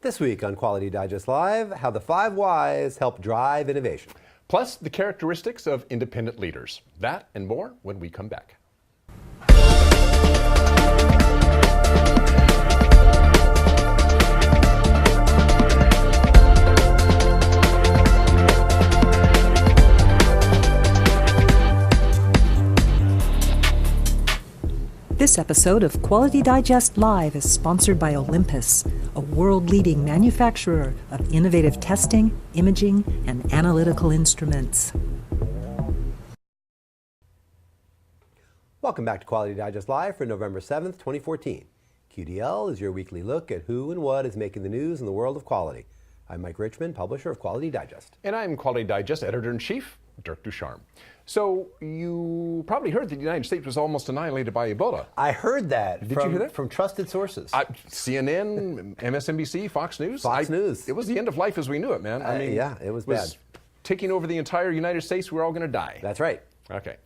This week on Quality Digest Live, how the 5 whys help drive innovation. Plus, the characteristics of independent leaders. That and more when we come back. This episode of Quality Digest Live is sponsored by Olympus, a world-leading manufacturer of innovative testing, imaging, and analytical instruments. Welcome back to Quality Digest Live for November 7th, 2014. QDL is your weekly look at who and what is making the news in the world of quality. I'm Mike Richmond, publisher of Quality Digest. And I'm Quality Digest Editor-in-Chief, Dirk Ducharme. So you probably heard that the United States was almost annihilated by Ebola. I heard that. Did you hear that? From trusted sources. CNN, MSNBC, Fox News. Fox News. It was the end of life as we knew it, man. I mean, yeah, it was bad. Taking over the entire United States, we were all going to die. That's right. Okay,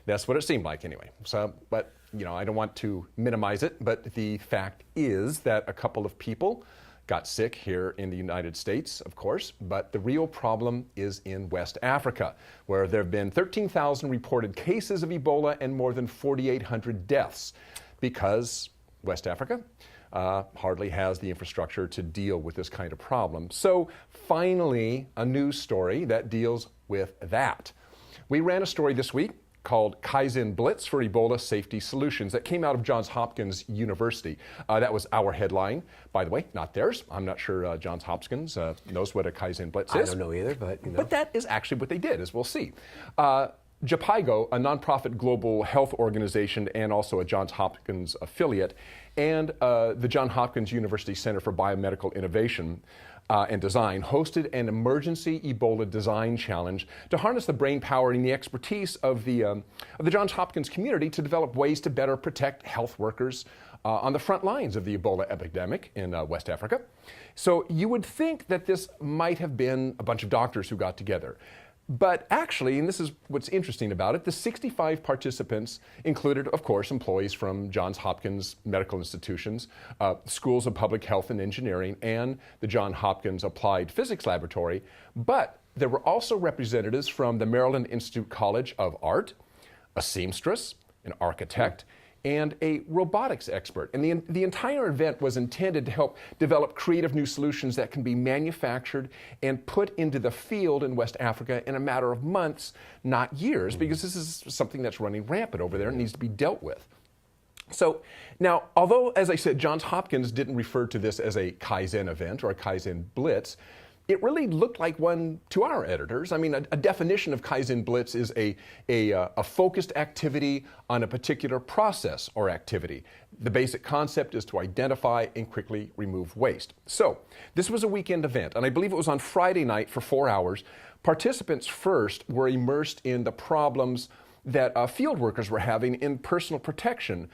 that's what it seemed like anyway. So, but I don't want to minimize it, but the fact is that a couple of people got sick here in the United States, of course, but the real problem is in West Africa, where there have been 13,000 reported cases of Ebola and more than 4,800 deaths, because West Africa hardly has the infrastructure to deal with this kind of problem. So finally, a news story that deals with that. We ran a story this week called Kaizen Blitz for Ebola Safety Solutions that came out of Johns Hopkins University. That was our headline, by the way, not theirs. I'm not sure Johns Hopkins knows what a Kaizen Blitz is. I don't know either, but But that is actually what they did, as we'll see. JPIGO, a nonprofit global health organization and also a Johns Hopkins affiliate, and the Johns Hopkins University Center for Biomedical Innovation and Design hosted an emergency Ebola design challenge to harness the brain power and the expertise of the Johns Hopkins community to develop ways to better protect health workers on the front lines of the Ebola epidemic in West Africa. So you would think that this might have been a bunch of doctors who got together. But actually, and this is what's interesting about it, the 65 participants included, of course, employees from Johns Hopkins medical institutions, schools of public health and engineering, and the Johns Hopkins Applied Physics Laboratory. But there were also representatives from the Maryland Institute College of Art, a seamstress, an architect, and a robotics expert. And the entire event was intended to help develop creative new solutions that can be manufactured and put into the field in West Africa in a matter of months, not years, because this is something that's running rampant over there and needs to be dealt with. So now, although, as I said, Johns Hopkins didn't refer to this as a Kaizen event or a Kaizen Blitz, it really looked like one to our editors. I mean, a definition of Kaizen Blitz is a focused activity on a particular process or activity. The basic concept is to identify and quickly remove waste. So this was a weekend event, and I believe it was on Friday night for 4 hours. Participants first were immersed in the problems that field workers were having in personal protection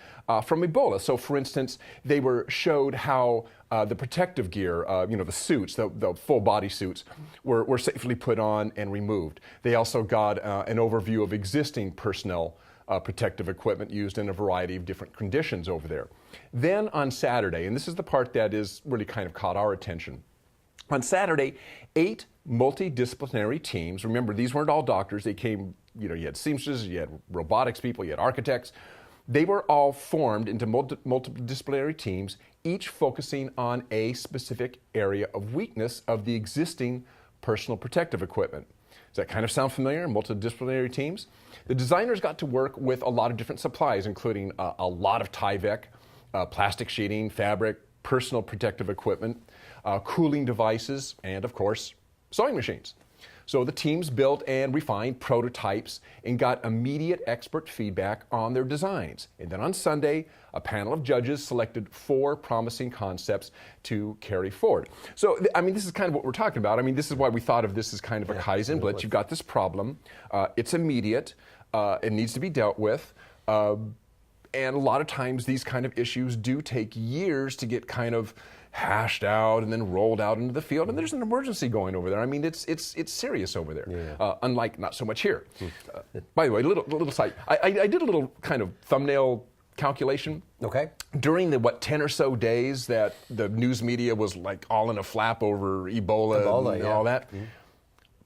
from Ebola. So, for instance, they were showed how the protective gear, the suits, the full body suits, were safely put on and removed. They also got an overview of existing personnel protective equipment used in a variety of different conditions over there. Then on Saturday, and this is the part that is really kind of caught our attention, on Saturday, 8 multidisciplinary teams, remember these weren't all doctors, they came, you had seamstresses, you had robotics people, you had architects, they were all formed into multidisciplinary teams, each focusing on a specific area of weakness of the existing personal protective equipment. Does that kind of sound familiar, multidisciplinary teams? The designers got to work with a lot of different supplies, including a lot of Tyvek, plastic sheeting, fabric, personal protective equipment, cooling devices, and of course, sewing machines. So the teams built and refined prototypes and got immediate expert feedback on their designs. And then on Sunday, a panel of judges selected 4 promising concepts to carry forward. So, this is kind of what we're talking about. This is why we thought of this as kind of a Kaizen Blitz. You've got this problem. It's immediate. It needs to be dealt with. And a lot of times these kind of issues do take years to get kind of hashed out and then rolled out into the field, and there's an emergency going over there. It's serious over there. Yeah. Unlike not so much here. By the way, little side. I did a little kind of thumbnail calculation. Okay. During the 10 or so days that the news media was like all in a flap over Ebola and all that,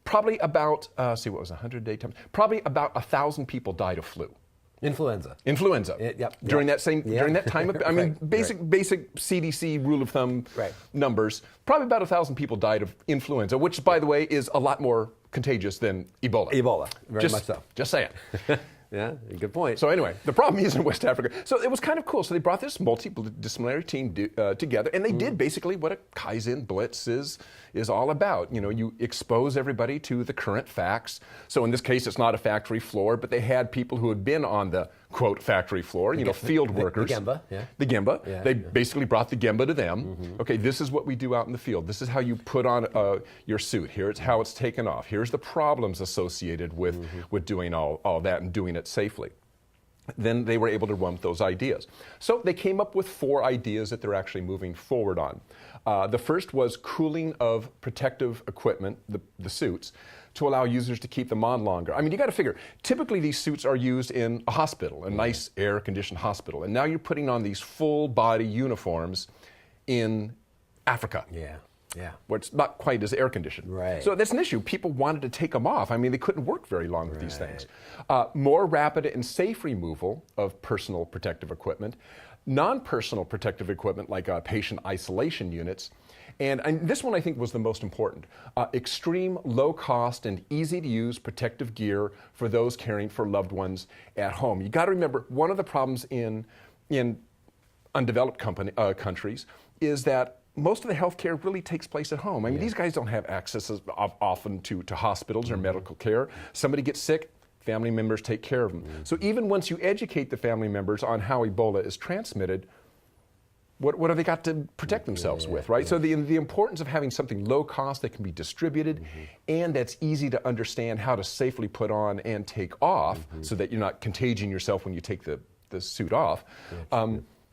probably about, what was 100-day time? Probably about 1,000 people died of flu. Influenza. During that time, I mean, basic CDC rule of thumb numbers. Probably about 1,000 people died of influenza, which, by the way, is a lot more contagious than Ebola. Very much so. Just saying. Yeah, good point. So anyway, the problem is in West Africa. So it was kind of cool. So they brought this multidisciplinary team together, and they did basically what a Kaizen Blitz is all about. You know, you expose everybody to the current facts. So in this case, it's not a factory floor, but they had people who had been on the, quote, factory floor, field workers. The Gemba, The Gemba. Yeah, they basically brought the Gemba to them. Okay, this is what we do out in the field. This is how you put on your suit. Here's how it's taken off. Here's the problems associated with doing all that and doing it safely. Then they were able to run with those ideas. So they came up with 4 ideas that they're actually moving forward on. The first was cooling of protective equipment, the suits, to allow users to keep them on longer. I mean, you got to figure, typically these suits are used in a hospital, a nice air-conditioned hospital, and now you're putting on these full-body uniforms in Africa. Yeah. Where it's not quite as air-conditioned. Right. So that's an issue. People wanted to take them off. I mean, they couldn't work very long with these things. More rapid and safe removal of personal protective equipment, non-personal protective equipment like patient isolation units, and this one I think was the most important. Extreme low-cost and easy-to-use protective gear for those caring for loved ones at home. You got to remember, one of the problems in undeveloped countries is that most of the healthcare really takes place at home. I mean, these guys don't have access often to hospitals or medical care. Somebody gets sick, family members take care of them. So even once you educate the family members on how Ebola is transmitted, what have they got to protect themselves with, right? So the importance of having something low cost that can be distributed and that's easy to understand how to safely put on and take off so that you're not contaging yourself when you take the suit off.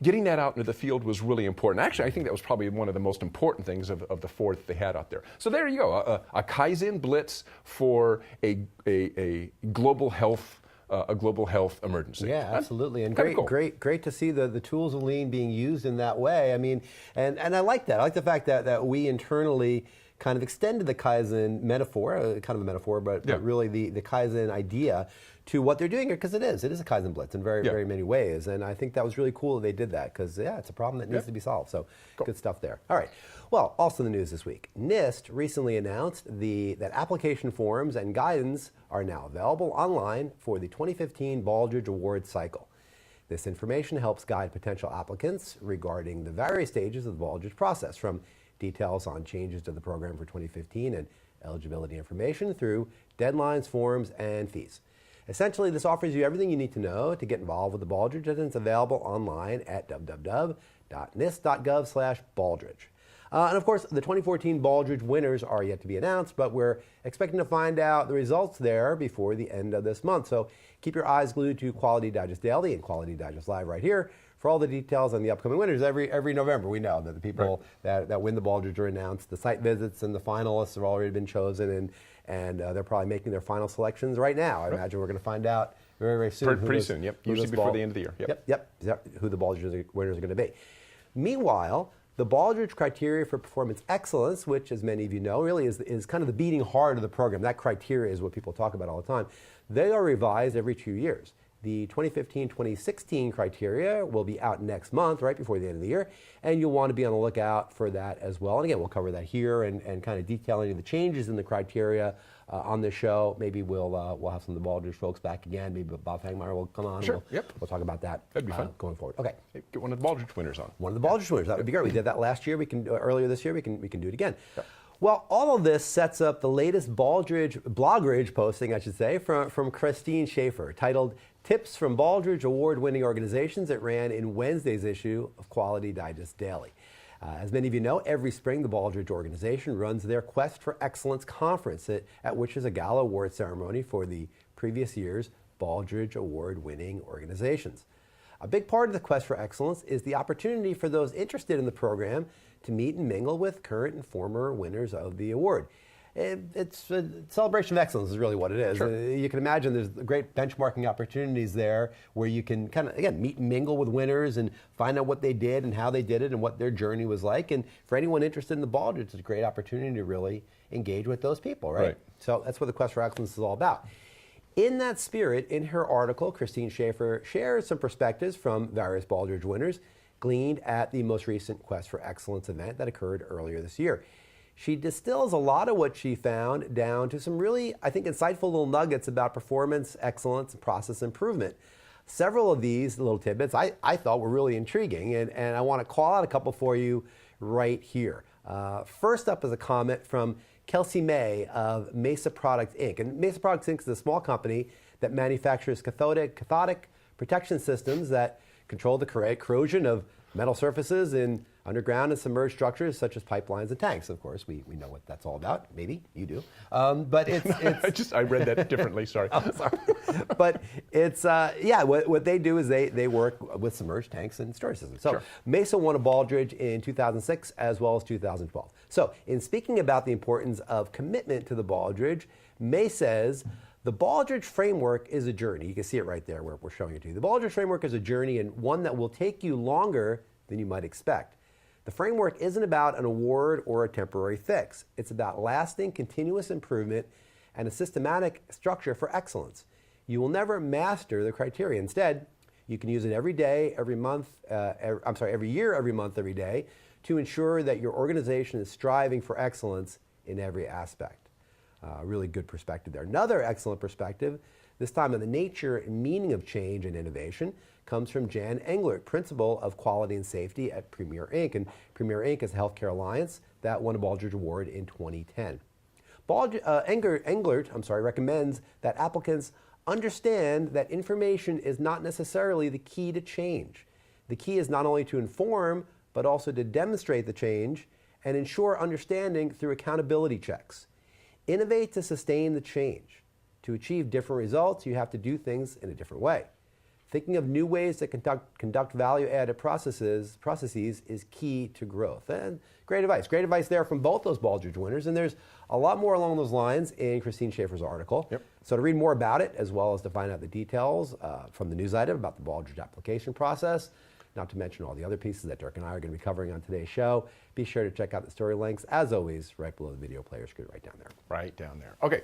Getting that out into the field was really important. Actually, I think that was probably one of the most important things of the 4 that they had out there. So there you go, a Kaizen Blitz for a global health emergency. Yeah, absolutely, and cool. great to see the tools of lean being used in that way. I mean, and I like that. I like the fact that we internally kind of extended the Kaizen metaphor, kind of a metaphor, but really the Kaizen idea to what they're doing here, because it is a Kaizen Blitz in very many ways, and I think that was really cool that they did that, because it's a problem that needs to be solved, so good stuff there. All right, well, also in the news this week, NIST recently announced that application forms and guidance are now available online for the 2015 Baldrige Award cycle. This information helps guide potential applicants regarding the various stages of the Baldrige process, from details on changes to the program for 2015 and eligibility information through deadlines, forms, and fees. Essentially, this offers you everything you need to know to get involved with the Baldrige, and it's available online at www.nist.gov/Baldrige. And of course, the 2014 Baldrige winners are yet to be announced, but we're expecting to find out the results there before the end of this month. So keep your eyes glued to Quality Digest Daily and Quality Digest Live right here for all the details on the upcoming winners. Every November, we know that the people that win the Baldrige are announced. The site visits and the finalists have already been chosen, and they're probably making their final selections right now. I imagine we're going to find out very soon. Pretty soon, usually before the end of the year. Who the Baldrige winners are going to be. Meanwhile, the Baldrige criteria for performance excellence, which, as many of you know, really is kind of the beating heart of the program. That criteria is what people talk about all the time. They are revised every 2 years. The 2015-2016 criteria will be out next month, right before the end of the year, and you'll want to be on the lookout for that as well. And again, we'll cover that here and kind of detail any of the changes in the criteria on this show. Maybe we'll have some of the Baldrige folks back again. Maybe Bob Fangmeyer will come on. Sure. We'll talk about that. That'd be fun going forward. Okay. Get one of the Baldrige winners on. One of the Baldrige winners. That would be great. We did that last year. We can earlier this year. We can do it again. Yep. Well, all of this sets up the latest Baldrige posting, I should say, from Christine Schaefer, titled "Tips from Baldrige Award-Winning Organizations." It ran in Wednesday's issue of Quality Digest Daily. As many of you know, every spring the Baldrige organization runs their Quest for Excellence conference, at which is a gala award ceremony for the previous year's Baldrige Award-winning organizations. A big part of the Quest for Excellence is the opportunity for those interested in the program to meet and mingle with current and former winners of the award. it's a celebration of excellence is really what it is. Sure. You can imagine there's great benchmarking opportunities there where you can kind of, again, meet and mingle with winners and find out what they did and how they did it and what their journey was like. And for anyone interested in the Baldrige, it's a great opportunity to really engage with those people, right? So that's what the Quest for Excellence is all about. In that spirit, in her article, Christine Schaefer shares some perspectives from various Baldrige winners gleaned at the most recent Quest for Excellence event that occurred earlier this year. She distills a lot of what she found down to some really, I think, insightful little nuggets about performance, excellence, and process improvement. Several of these little tidbits I thought were really intriguing, and I want to call out a couple for you right here. First up is a comment from Kelsey May of Mesa Products Inc. And Mesa Products Inc. is a small company that manufactures cathodic protection systems that control the corrosion of metal surfaces in underground and submerged structures such as pipelines and tanks. Of course, we know what that's all about. Maybe you do, but it's I read that differently. Sorry. Oh, sorry. But it's what they do is they work with submerged tanks and storage systems. So Mesa won a Baldrige in 2006 as well as 2012. So in speaking about the importance of commitment to the Baldrige, May says, the Baldrige framework is a journey. You can see it right there where we're showing it to you. The Baldrige framework is a journey and one that will take you longer than you might expect. The framework isn't about an award or a temporary fix. It's about lasting, continuous improvement and a systematic structure for excellence. You will never master the criteria. Instead, you can use it every day, every month, every year, every month, every day to ensure that your organization is striving for excellence in every aspect. Really good perspective there. Another excellent perspective, this time on the nature and meaning of change and innovation, comes from Jan Englert, Principal of Quality and Safety at Premier Inc. And Premier Inc. is a healthcare alliance that won a Baldrige Award in 2010. Englert recommends that applicants understand that information is not necessarily the key to change. The key is not only to inform, but also to demonstrate the change and ensure understanding through accountability checks. Innovate to sustain the change. To achieve different results, you have to do things in a different way. Thinking of new ways to conduct value-added processes is key to growth. And great advice there from both those Baldrige winners. And there's a lot more along those lines in Christine Schaefer's article. So to read more about it, as well as to find out the details from the news item about the Baldrige application process, not to mention all the other pieces that Dirk and I are going to be covering on today's show, be sure to check out the story links, as always, right below the video player screen, right down there. Right down there. Okay.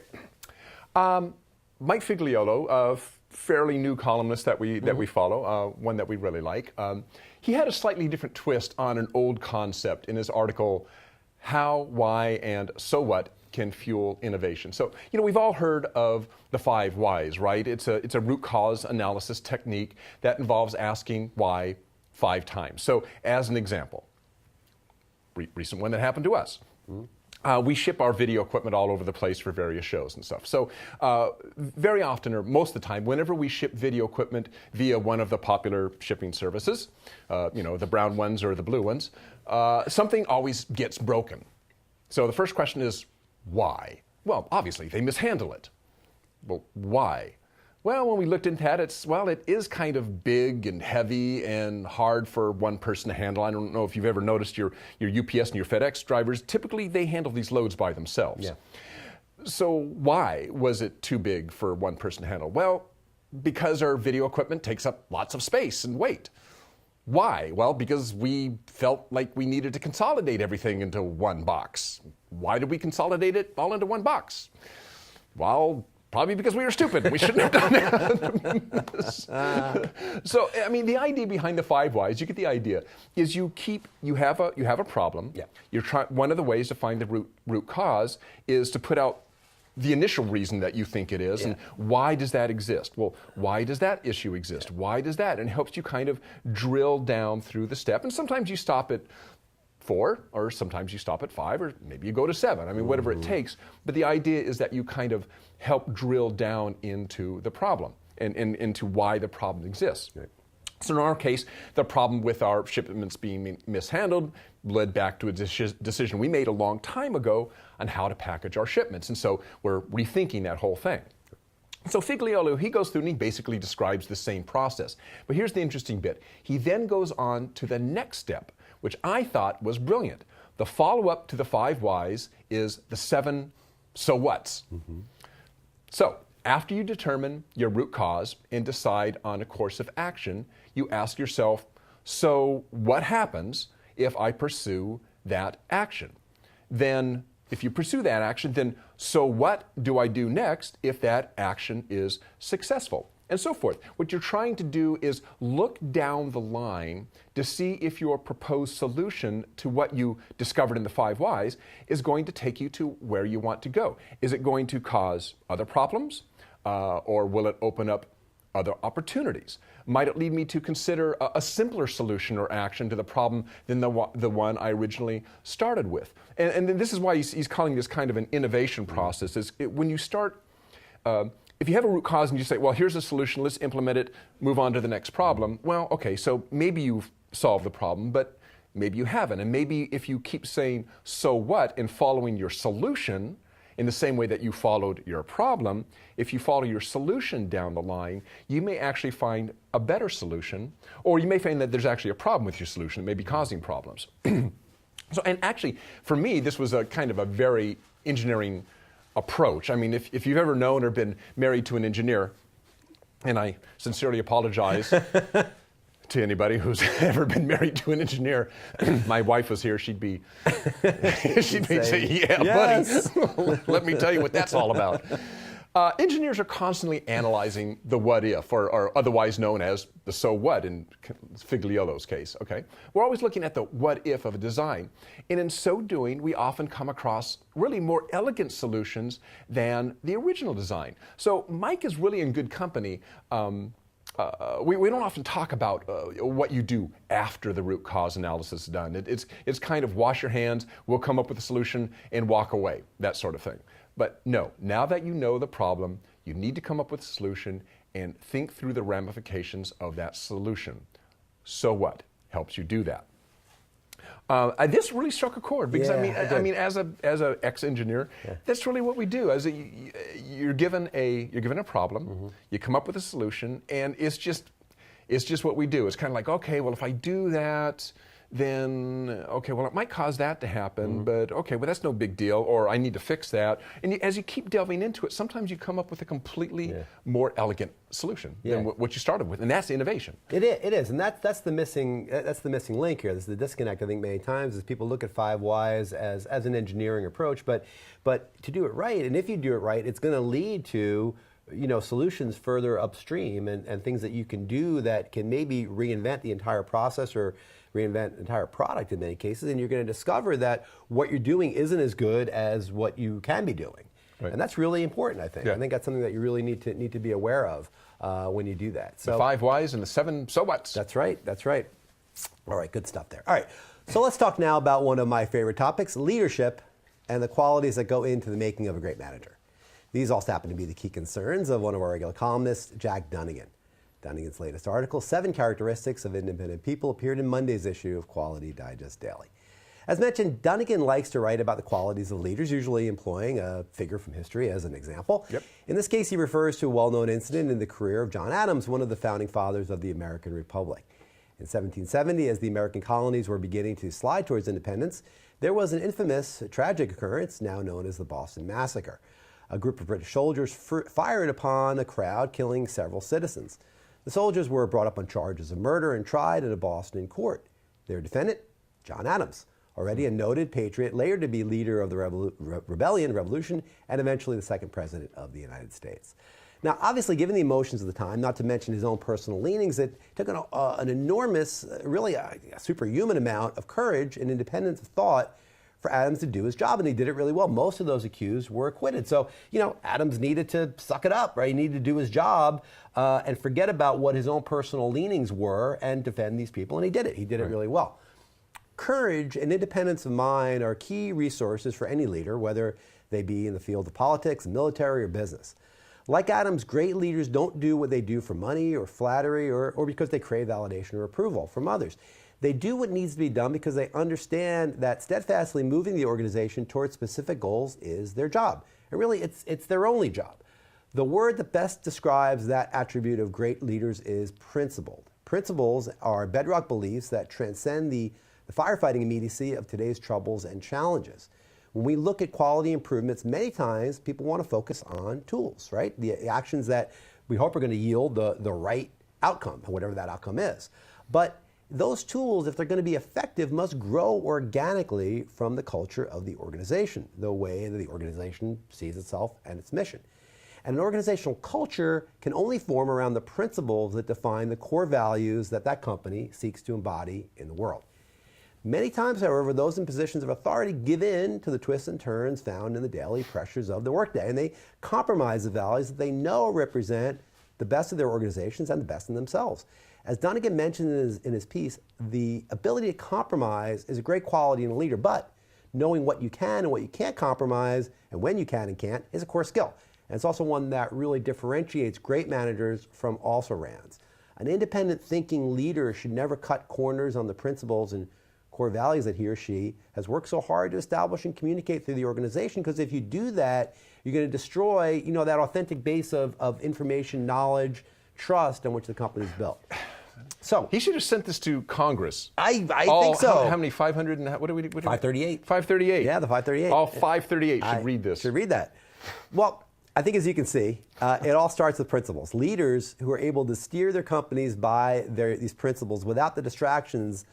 Mike Figliolo, a fairly new columnist that we follow, one that we really like, he had a slightly different twist on an old concept in his article, How, Why, and So What Can Fuel Innovation. So, we've all heard of the 5 whys, right? It's a root cause analysis technique that involves asking why 5 times. So, as an example, recent one that happened to us. We ship our video equipment all over the place for various shows and stuff. So very often, or most of the time, whenever we ship video equipment via one of the popular shipping services, the brown ones or the blue ones, something always gets broken. So the first question is, why? Well, obviously, they mishandle it. Well, why? Well, when we looked into that, it is kind of big and heavy and hard for one person to handle. I don't know if you've ever noticed your UPS and your FedEx drivers, typically they handle these loads by themselves. Yeah. So why was it too big for one person to handle? Well, because our video equipment takes up lots of space and weight. Why? Well, because we felt like we needed to consolidate everything into one box. Why did we consolidate it all into one box? Well, probably because we were stupid. We shouldn't have done that. So, the idea behind the 5 whys, you get the idea, is you have a problem. Yeah. One of the ways to find the root cause is to put out the initial reason that you think it is, and why does that exist? Well, why does that issue exist? Why does that? And it helps you kind of drill down through the step. And sometimes you stop at 4, or sometimes you stop at 5, or maybe you go to 7. Whatever it takes. But the idea is that you kind of help drill down into the problem and into why the problem exists. Right. So in our case, the problem with our shipments being mishandled led back to a decision we made a long time ago on how to package our shipments. And so we're rethinking that whole thing. So Figliolo, he goes through and he basically describes the same process. But here's the interesting bit. He then goes on to the next step, which I thought was brilliant. The follow-up to the 5 whys is the 7 so whats. So after you determine your root cause and decide on a course of action, you ask yourself, so what happens if I pursue that action? Then if you pursue that action, then so what do I do next if that action is successful? And so forth. What you're trying to do is look down the line to see if your proposed solution to what you discovered in the 5 whys is going to take you to where you want to go. Is it going to cause other problems, or will it open up other opportunities? Might it lead me to consider a simpler solution or action to the problem than the one I originally started with? And this is why he's calling this kind of an innovation process. When you start, if you have a root cause and you say, well, here's a solution, let's implement it, move on to the next problem. Well, okay, so maybe you've solved the problem, but maybe you haven't. And maybe if you keep saying, so what, and following your solution in the same way that you followed your problem, if you follow your solution down the line, you may actually find a better solution, or you may find that there's actually a problem with your solution that may be causing problems. So, and actually, for me, this was a kind of a very engineering approach. I mean, if you've ever known or been married to an engineer, and I sincerely apologize to anybody who's ever been married to an engineer. My wife was here, she'd be say, yeah, yes, buddy, let me tell you what that's all about. Engineers are constantly analyzing the what if, or otherwise known as the so what in Figliolo's case, okay? We're always looking at the what if of a design. And in so doing, we often come across really more elegant solutions than the original design. So Mike is really in good company. We don't often talk about what you do after the root cause analysis is done. It's kind of wash your hands, we'll come up with a solution and walk away, that sort of thing. But no, now that you know the problem, you need to come up with a solution and think through the ramifications of that solution. So what helps you do that? This really struck a chord because I mean, as a ex-engineer, that's really what we do. You're given a problem, you come up with a solution, and it's just what we do. It's kind of like, okay, well, if I do that, then okay, well, it might cause that to happen, but okay, well, that's no big deal, or I need to fix that. And as you keep delving into it, sometimes you come up with a completely more elegant solution than what you started with, and that's innovation. It is, and that's the missing link here. This is the disconnect, I think, many times, is people look at 5 whys as an engineering approach, but to do it right, and if you do it right, it's going to lead to solutions further upstream and things that you can do that can maybe reinvent the entire process or reinvent the entire product in many cases, and you're going to discover that what you're doing isn't as good as what you can be doing. Right. And that's really important, I think. I think that's something that you really need to be aware of when you do that. So the 5 whys and the 7 so whats. That's right. All right, good stuff there. All right, so let's talk now about one of my favorite topics, leadership and the qualities that go into the making of a great manager. These also happen to be the key concerns of one of our regular columnists, Jack Dunnigan. Dunnigan's latest article, 7 Characteristics of Independent People, appeared in Monday's issue of Quality Digest Daily. As mentioned, Dunnigan likes to write about the qualities of leaders, usually employing a figure from history as an example. In this case, he refers to a well-known incident in the career of John Adams, one of the founding fathers of the American Republic. In 1770, as the American colonies were beginning to slide towards independence, there was an infamous, tragic occurrence now known as the Boston Massacre. A group of British soldiers fired upon a crowd, killing several citizens. The soldiers were brought up on charges of murder and tried in a Boston court. Their defendant, John Adams, already a noted patriot, later to be leader of the revolution, and eventually the second president of the United States. Now, obviously, given the emotions of the time, not to mention his own personal leanings, it took an enormous, really a superhuman amount of courage and independence of thought for Adams to do his job, and he did it really well. Most of those accused were acquitted. So, Adams needed to suck it up, right? He needed to do his job and forget about what his own personal leanings were and defend these people, and he did it. He did it really well. Courage and independence of mind are key resources for any leader, whether they be in the field of politics, military, or business. Like Adams, great leaders don't do what they do for money or flattery or because they crave validation or approval from others. They do what needs to be done because they understand that steadfastly moving the organization towards specific goals is their job. And really, it's their only job. The word that best describes that attribute of great leaders is principled. Principles are bedrock beliefs that transcend the firefighting immediacy of today's troubles and challenges. When we look at quality improvements, many times people want to focus on tools, right? The actions that we hope are going to yield the right outcome, whatever that outcome is. But those tools, if they're going to be effective, must grow organically from the culture of the organization, the way that the organization sees itself and its mission. And an organizational culture can only form around the principles that define the core values that that company seeks to embody in the world. Many times, however, those in positions of authority give in to the twists and turns found in the daily pressures of the workday, and they compromise the values that they know represent the best of their organizations and the best in themselves. As Donegan mentioned in his piece, the ability to compromise is a great quality in a leader, but knowing what you can and what you can't compromise and when you can and can't is a core skill. And it's also one that really differentiates great managers from also-rans. An independent thinking leader should never cut corners on the principles and core values that he or she has worked so hard to establish and communicate through the organization, because if you do that, you're going to destroy, that authentic base of information, knowledge, trust on which the company's built. So he should have sent this to Congress. I think so. How many? 500 and what do we? 538. 538. Yeah, the 538. All 538 should read this. Should read that. Well, I think as you can see, it all starts with principles. Leaders who are able to steer their companies by these principles without the distractions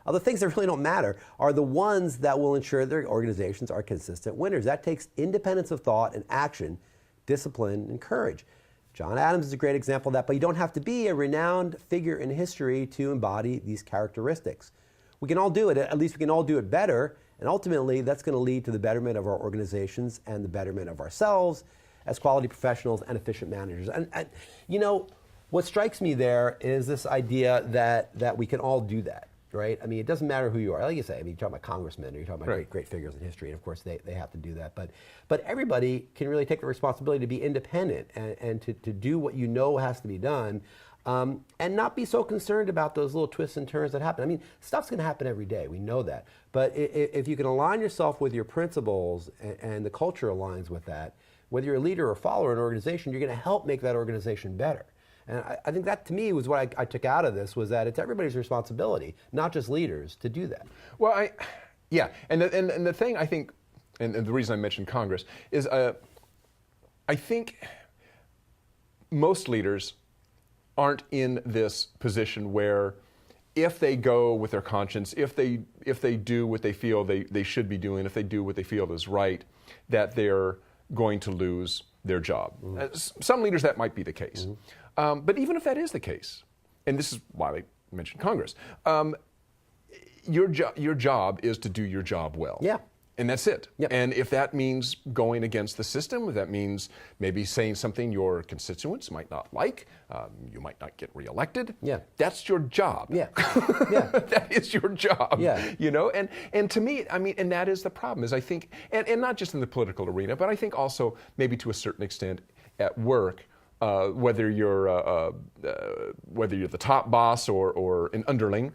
of the things that really don't matter are the ones that will ensure their organizations are consistent winners. That takes independence of thought and action, discipline and courage. John Adams is a great example of that, but you don't have to be a renowned figure in history to embody these characteristics. We can all do it, at least we can all do it better, and ultimately that's going to lead to the betterment of our organizations and the betterment of ourselves as quality professionals and efficient managers. And what strikes me there is this idea that we can all do that. Right? I mean, it doesn't matter who you are. Like you say, you're talking about congressmen, or you're talking about great figures in history, and of course they have to do that. But everybody can really take the responsibility to be independent and to do what has to be done, and not be so concerned about those little twists and turns that happen. I mean, stuff's going to happen every day. We know that. But if you can align yourself with your principles and the culture aligns with that, whether you're a leader or follower in an organization, you're going to help make that organization better. And I think that, to me, was what I took out of this, was that it's everybody's responsibility, not just leaders, to do that. Well, and the thing I think, and the reason I mentioned Congress, is I think most leaders aren't in this position where if they go with their conscience, if they do what they feel they should be doing, if they do what they feel is right, that they're going to lose their job. Mm-hmm. Some leaders, that might be the case. Mm-hmm. But even if that is the case, and this is why I mentioned Congress, your job is to do your job well. Yeah. And that's it. Yep. And if that means going against the system, if that means maybe saying something your constituents might not like, you might not get reelected, that's your job. Yeah. Yeah. That is your job. Yeah. And to me, I mean, and that is the problem, is I think, and not just in the political arena, but I think also maybe to a certain extent at work, whether you're the top boss or an underling,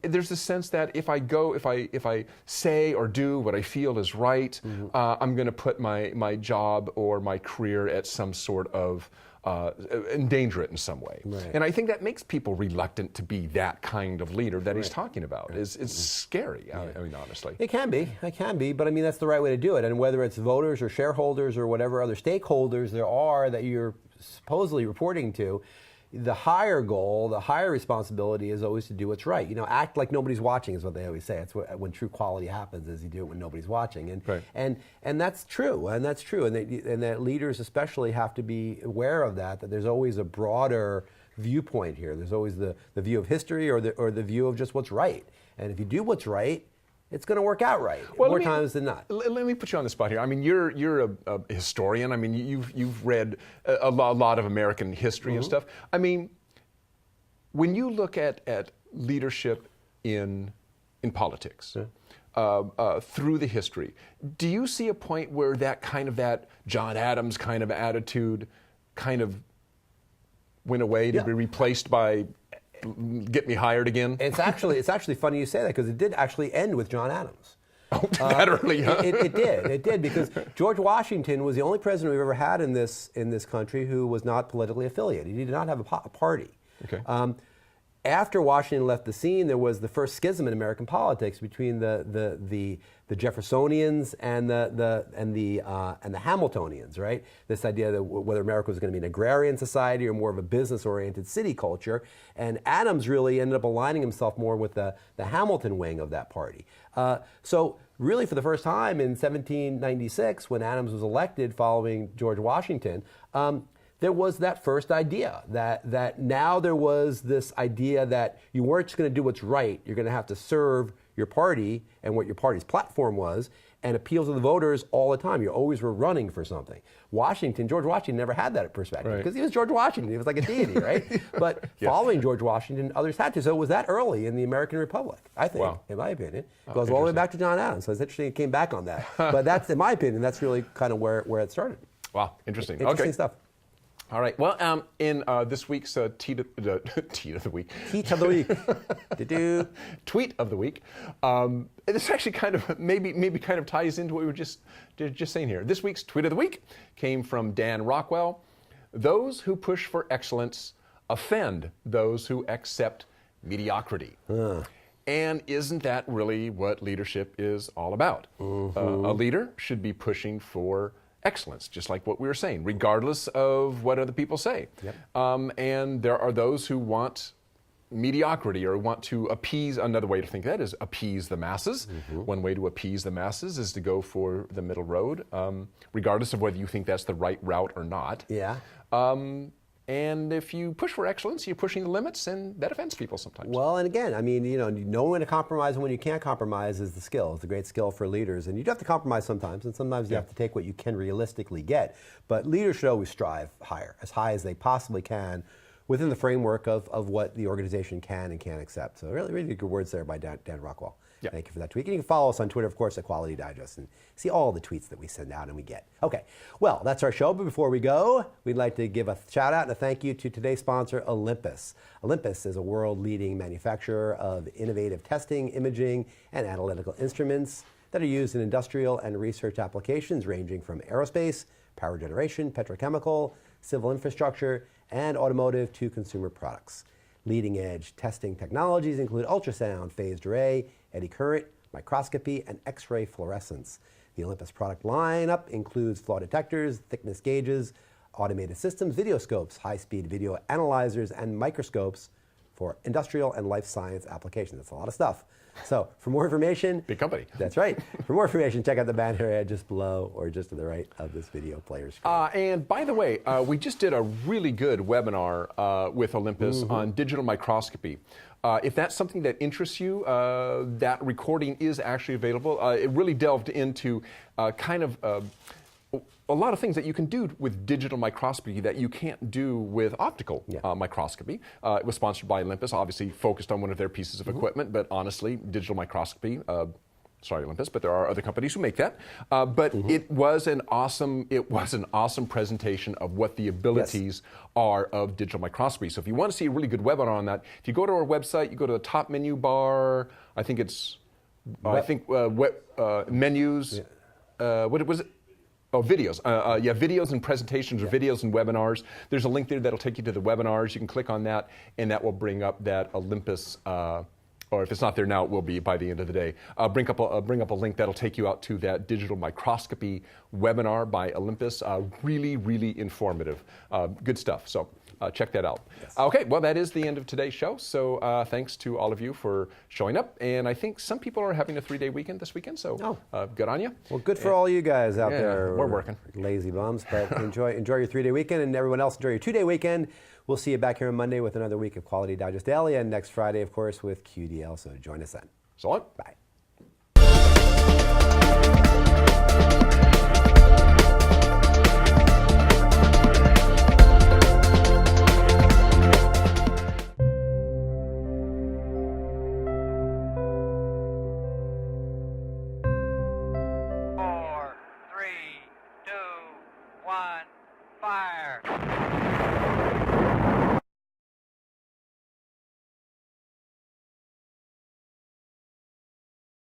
there's a sense that if I say or do what I feel is right, mm-hmm. I'm going to put my job or my career at some sort of endanger it in some way. Right. And I think that makes people reluctant to be that kind of leader that he's talking about. Right. It's scary. Yeah. I mean, honestly, it can be, but I mean that's the right way to do it. And whether it's voters or shareholders or whatever other stakeholders there are that you're supposedly reporting to, the higher goal, the higher responsibility is always to do what's right. Act like nobody's watching is what they always say. It's when true quality happens, is you do it when nobody's watching. And that's true. And that leaders especially have to be aware of that there's always a broader viewpoint here. There's always the view of history or the view of just what's right. And if you do what's right, it's going to work out right more times than not. Let me put you on the spot here. I mean, you're a historian. I mean, you've read a lot of American history mm-hmm. and stuff. I mean, when you look at leadership in politics through the history, do you see a point where that John Adams kind of attitude kind of went away to be replaced by get me hired again? It's actually funny you say that, because it did actually end with John Adams. Oh, that early, huh? It did, because George Washington was the only president we've ever had in this country who was not politically affiliated. He did not have a party. Okay. after Washington left the scene, there was the first schism in American politics between the Jeffersonians and the Hamiltonians, right? This idea that whether America was going to be an agrarian society or more of a business-oriented city culture. And Adams really ended up aligning himself more with the Hamilton wing of that party. So really, for the first time in 1796, when Adams was elected following George Washington, there was that first idea that now there was this idea that you weren't just going to do what's right, you're going to have to serve your party and what your party's platform was and appeal to the voters all the time. You always were running for something. George Washington never had that perspective because he was George Washington. He was like a deity, right? But following George Washington, others had to. So it was that early in the American Republic, I think, in my opinion. It goes all the way back to John Adams. So it's interesting it came back on that. But that's, in my opinion, that's really kind of where it started. Wow, interesting. Interesting stuff. All right. Well, in this week's tweet of the week. Tweet of the week. This actually kind of maybe kind of ties into what we were just saying here. This week's tweet of the week came from Dan Rockwell. Those who push for excellence offend those who accept mediocrity. And isn't that really what leadership is all about? A leader should be pushing for excellence, just like what we were saying, regardless of what other people say. And there are those who want mediocrity or want to appease. Another way to think of that is appease the masses. One way to appease the masses is to go for the middle road, regardless of whether you think that's the right route or not. And if you push for excellence, you're pushing the limits, and that offends people sometimes. Well, and again, I mean, knowing when to compromise and when you can't compromise is the skill. It's a great skill for leaders. And you do have to compromise sometimes, and sometimes you have to take what you can realistically get. But leaders should always strive higher, as high as they possibly can, within the framework of what the organization can and can't accept. So really, really good words there by Dan Rockwell. Thank you for that tweet. And you can follow us on Twitter, of course, at Quality Digest, and see all the tweets that we send out and we get. Okay, well, that's our show. But before we go, we'd like to give a shout out and a thank you to today's sponsor, Olympus. Olympus is a world-leading manufacturer of innovative testing, imaging, and analytical instruments that are used in industrial and research applications ranging from aerospace, power generation, petrochemical, civil infrastructure, and automotive to consumer products. Leading-edge testing technologies include ultrasound, phased array, eddy current, microscopy, and X-ray fluorescence. The Olympus product lineup includes flaw detectors, thickness gauges, automated systems, videoscopes, high-speed video analyzers, and microscopes for industrial and life science applications. That's a lot of stuff. So for more information... Big company. That's right. For more information, check out the banner ad just below or just to the right of this video player screen. And by the way, we just did a really good webinar with Olympus on digital microscopy. If that's something that interests you, that recording is actually available. It really delved into a lot of things that you can do with digital microscopy that you can't do with optical microscopy. It was sponsored by Olympus, obviously focused on one of their pieces of equipment, but honestly, digital microscopy, sorry Olympus, but there are other companies who make that. But it was an awesome presentation of what the abilities are of digital microscopy. So if you want to see a really good webinar on that, if you go to our website, you go to the top menu bar, I think it's, menus, what was it? Oh, videos. Videos and presentations or videos and webinars. There's a link there that'll take you to the webinars. You can click on that, and that will bring up that Olympus, or if it's not there now, it will be by the end of the day. Bring up a link that'll take you out to that digital microscopy webinar by Olympus. Really, really informative. Good stuff. So check that out. Okay, well, that is the end of today's show. So thanks to all of you for showing up. And I think some people are having a 3-day weekend this weekend, so good on you. Well, good for all you guys out there. We're working. Lazy bums, but enjoy your 3-day weekend, and everyone else enjoy your 2-day weekend. We'll see you back here on Monday with another week of Quality Digest Daily, and next Friday, of course, with QDL. So join us then. So long. Bye.